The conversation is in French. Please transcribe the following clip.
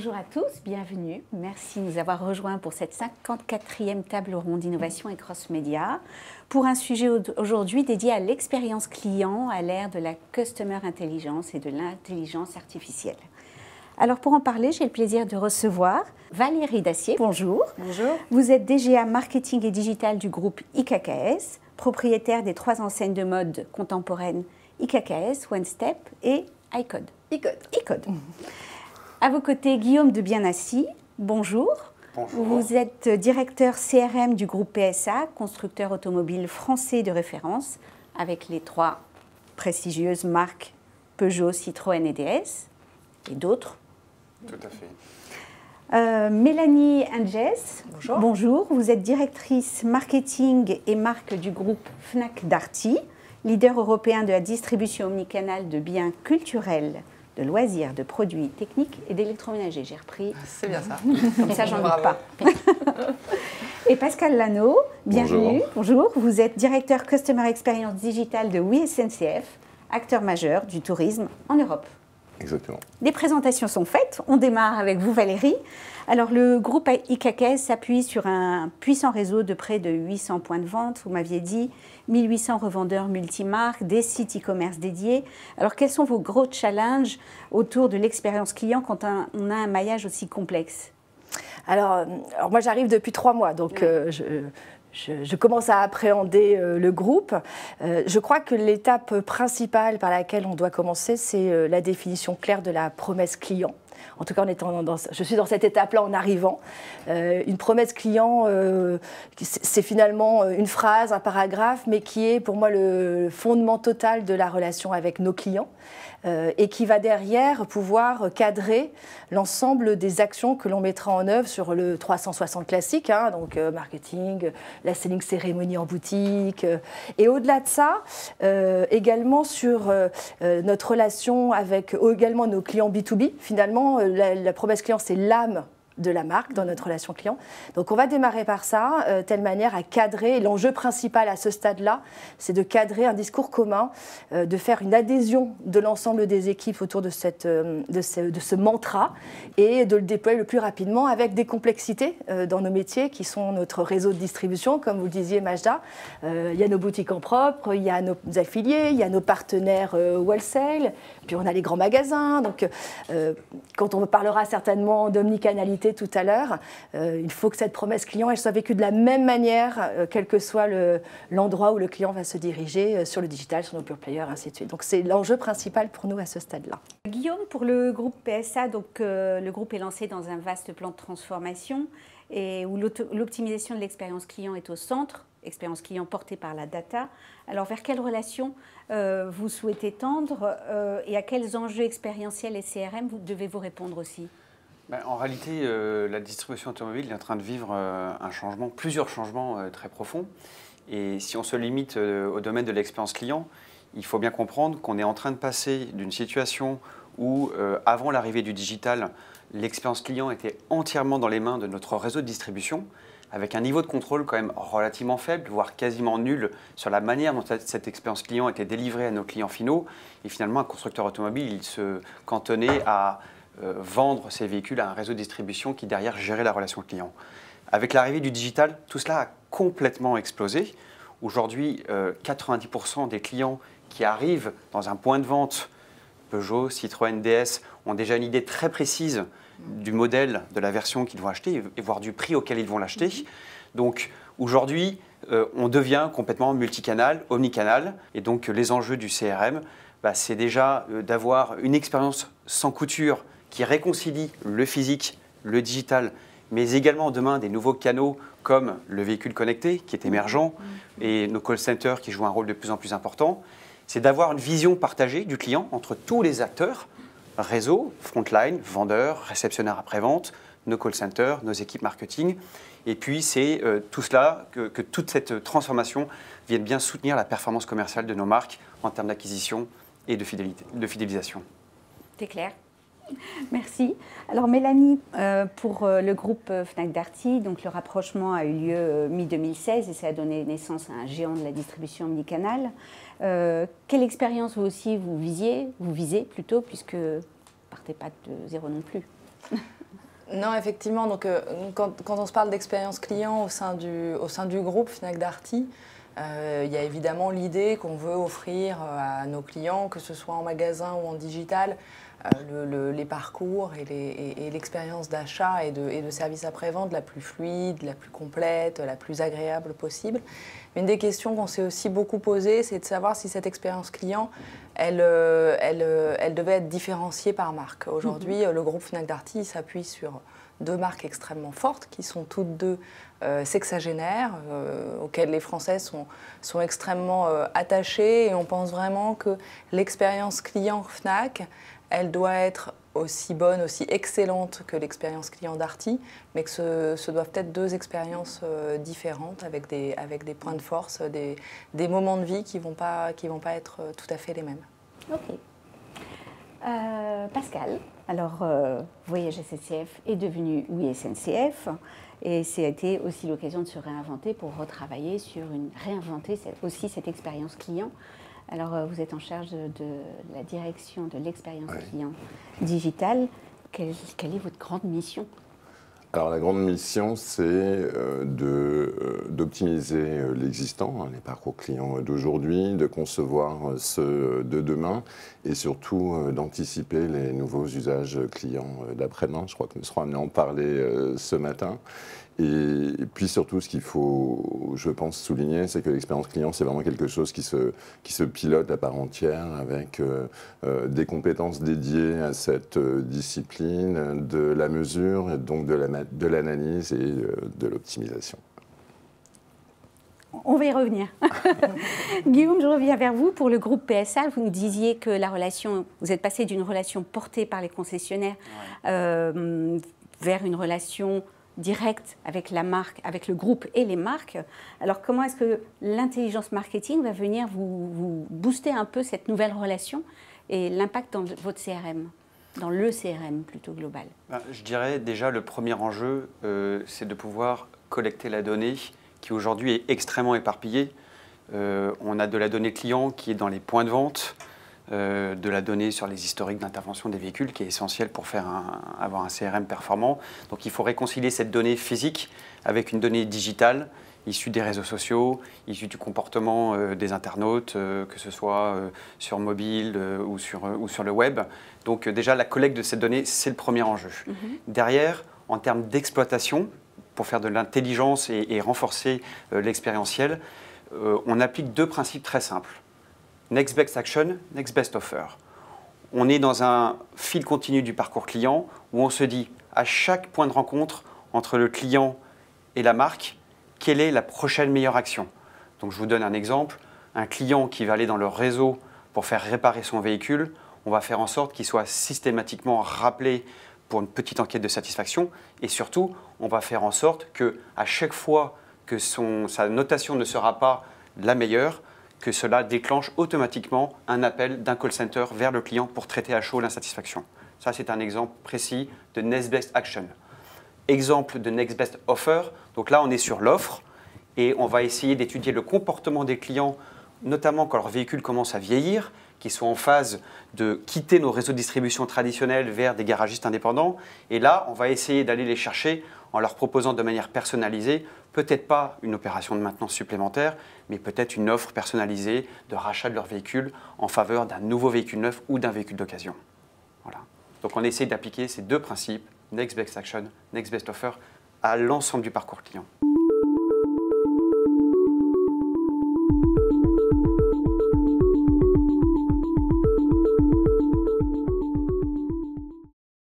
Bonjour à tous, bienvenue. Merci de nous avoir rejoints pour cette 54e table ronde d'innovation et cross-média pour un sujet aujourd'hui dédié à l'expérience client à l'ère de la Customer Intelligence et de l'intelligence artificielle. Alors pour en parler, j'ai le plaisir de recevoir Valérie Dacier. Bonjour. Bonjour. Vous êtes DGA Marketing et Digital du groupe IKKS, propriétaire des 3 enseignes de mode contemporaine IKKS, OneStep et iCode. iCode. À vos côtés, Guillaume de Bienassi. Bonjour. Bonjour. Vous êtes directeur CRM du groupe PSA, constructeur automobile français de référence, avec les 3 prestigieuses marques Peugeot, Citroën et DS, et d'autres. Tout à fait. Mélanie Angès. Bonjour. Bonjour. Vous êtes directrice marketing et marque du groupe Fnac Darty, leader européen de la distribution omnicanale de biens culturels, de loisirs, de produits techniques et d'électroménager. J'ai repris. C'est bien ça. Comme ça, j'en doute Bravo. pas. Et Pascal Lano, bienvenue. Bonjour. Vous êtes directeur Customer Experience Digital de Oui SNCF, acteur majeur du tourisme en Europe. Exactement. Les présentations sont faites. On démarre avec vous, Valérie. Alors, le groupe IKKS s'appuie sur un puissant réseau de près de 800 points de vente. Vous m'aviez dit 1800 revendeurs multimarques, des sites e-commerce dédiés. Alors, quels sont vos gros challenges autour de l'expérience client quand on a un maillage aussi complexe? Alors moi, j'arrive depuis 3 mois, donc je commence à appréhender le groupe. Je crois que l'étape principale par laquelle on doit commencer, c'est la définition claire de la promesse client. En tout cas, je suis dans cette étape-là en arrivant. Une promesse client, c'est finalement une phrase, un paragraphe, mais qui est pour moi le fondement total de la relation avec nos clients et qui va derrière pouvoir cadrer l'ensemble des actions que l'on mettra en œuvre sur le 360 classique, donc marketing, la selling cérémonie en boutique, et au-delà de ça, également sur notre relation avec également nos clients B2B. Finalement, la promesse client, c'est l'âme de la marque dans notre relation client. Donc on va démarrer par ça, telle manière à cadrer. L'enjeu principal à ce stade-là, c'est de cadrer un discours commun, de faire une adhésion de l'ensemble des équipes autour de ce mantra et de le déployer le plus rapidement avec des complexités dans nos métiers qui sont notre réseau de distribution, comme vous le disiez Majda. Il y a nos boutiques en propre, il y a nos affiliés, il y a nos partenaires wholesale, puis on a les grands magasins. Donc quand on parlera certainement d'omnicanalité tout à l'heure, il faut que cette promesse client elle soit vécue de la même manière, quel que soit l'endroit où le client va se diriger, sur le digital, sur nos pure players, ainsi de suite. Donc c'est l'enjeu principal pour nous à ce stade-là. Guillaume, pour le groupe PSA, donc, le groupe est lancé dans un vaste plan de transformation et où l'optimisation de l'expérience client est au centre, expérience client portée par la data. Alors vers quelle relation vous souhaitez tendre et à quels enjeux expérientiels et CRM devez-vous répondre aussi? En réalité, la distribution automobile est en train de vivre plusieurs changements très profonds. Et si on se limite au domaine de l'expérience client, il faut bien comprendre qu'on est en train de passer d'une situation où, avant l'arrivée du digital, l'expérience client était entièrement dans les mains de notre réseau de distribution, avec un niveau de contrôle quand même relativement faible, voire quasiment nul, sur la manière dont cette expérience client était délivrée à nos clients finaux. Et finalement, un constructeur automobile, il se cantonnait à vendre ses véhicules à un réseau de distribution qui derrière gérait la relation client. Avec l'arrivée du digital, tout cela a complètement explosé. Aujourd'hui, 90% des clients qui arrivent dans un point de vente Peugeot, Citroën, DS ont déjà une idée très précise du modèle, de la version qu'ils vont acheter et voire du prix auquel ils vont l'acheter. Donc aujourd'hui, on devient complètement multicanal, omnicanal, et donc les enjeux du CRM, c'est déjà d'avoir une expérience sans couture qui réconcilie le physique, le digital, mais également demain des nouveaux canaux comme le véhicule connecté qui est émergent et nos call centers qui jouent un rôle de plus en plus important. C'est d'avoir une vision partagée du client entre tous les acteurs, réseau, frontline, vendeurs, réceptionnaires après-vente, nos call centers, nos équipes marketing. Et puis c'est tout cela, que toute cette transformation vienne bien soutenir la performance commerciale de nos marques en termes d'acquisition et de fidélisation. C'est clair. Merci. Alors Mélanie, pour le groupe Fnac Darty, donc le rapprochement a eu lieu mi-2016 et ça a donné naissance à un géant de la distribution omnicanale. Quelle expérience vous aussi vous visez plutôt, puisque vous ne partez pas de zéro non plus? Non, effectivement. Donc, quand on se parle d'expérience client au sein du groupe Fnac Darty, il y a évidemment l'idée qu'on veut offrir à nos clients, que ce soit en magasin ou en digital, les parcours et l'expérience d'achat et de service après-vente la plus fluide, la plus complète, la plus agréable possible. Mais une des questions qu'on s'est aussi beaucoup posées, c'est de savoir si cette expérience client, elle devait être différenciée par marque. Aujourd'hui, le groupe Fnac Darty s'appuie sur 2 marques extrêmement fortes qui sont toutes 2 sexagénaires, auxquelles les Français sont extrêmement attachés, et on pense vraiment que l'expérience client Fnac, elle doit être aussi bonne, aussi excellente que l'expérience client Darty, mais que ce doivent être 2 expériences différentes avec des points de force, des moments de vie qui vont pas être tout à fait les mêmes. Ok. Pascal, alors Voyage SNCF est devenu Oui SNCF, et c'était aussi l'occasion de se réinventer pour réinventer aussi cette expérience client. Alors, vous êtes en charge de la direction de l'expérience client digitale. Quelle est votre grande mission? Alors, la grande mission, c'est d'optimiser l'existant, les parcours clients d'aujourd'hui, de concevoir ceux de demain et surtout d'anticiper les nouveaux usages clients d'après-demain. Je crois que nous serons amenés à en parler ce matin. Et puis surtout, ce qu'il faut, je pense, souligner, c'est que l'expérience client, c'est vraiment quelque chose qui se pilote à part entière avec des compétences dédiées à cette discipline de la mesure, et donc de l'analyse et de l'optimisation. On va y revenir. Guillaume, je reviens vers vous. Pour le groupe PSA, vous nous disiez que vous êtes passé d'une relation portée par les concessionnaires vers une relation direct avec la marque, avec le groupe et les marques. Alors, comment est-ce que l'intelligence marketing va venir vous booster un peu cette nouvelle relation et l'impact dans votre CRM, dans le CRM plutôt global? Je dirais déjà le premier enjeu, c'est de pouvoir collecter la donnée qui aujourd'hui est extrêmement éparpillée. On a de la donnée client qui est dans les points de vente, de la donnée sur les historiques d'intervention des véhicules qui est essentiel pour avoir un CRM performant. Donc il faut réconcilier cette donnée physique avec une donnée digitale issue des réseaux sociaux, issue du comportement des internautes, que ce soit sur mobile ou sur le web. Donc déjà la collecte de cette donnée, c'est le premier enjeu. Derrière, en termes d'exploitation, pour faire de l'intelligence et renforcer l'expérientiel, on applique 2 principes très simples. Next best action, next best offer. On est dans un fil continu du parcours client où on se dit à chaque point de rencontre entre le client et la marque, quelle est la prochaine meilleure action. Donc je vous donne un exemple. Un client qui va aller dans leur réseau pour faire réparer son véhicule, on va faire en sorte qu'il soit systématiquement rappelé pour une petite enquête de satisfaction, et surtout, on va faire en sorte qu'à chaque fois que sa notation ne sera pas la meilleure, que cela déclenche automatiquement un appel d'un call center vers le client pour traiter à chaud l'insatisfaction. Ça, c'est un exemple précis de Next Best Action. Exemple de Next Best Offer. Donc là, on est sur l'offre et on va essayer d'étudier le comportement des clients, notamment quand leur véhicule commence à vieillir, qui sont en phase de quitter nos réseaux de distribution traditionnels vers des garagistes indépendants. Et là, on va essayer d'aller les chercher en leur proposant de manière personnalisée, peut-être pas une opération de maintenance supplémentaire, mais peut-être une offre personnalisée de rachat de leur véhicule en faveur d'un nouveau véhicule neuf ou d'un véhicule d'occasion. Voilà. Donc on essaie d'appliquer ces 2 principes, Next Best Action, Next Best Offer, à l'ensemble du parcours client.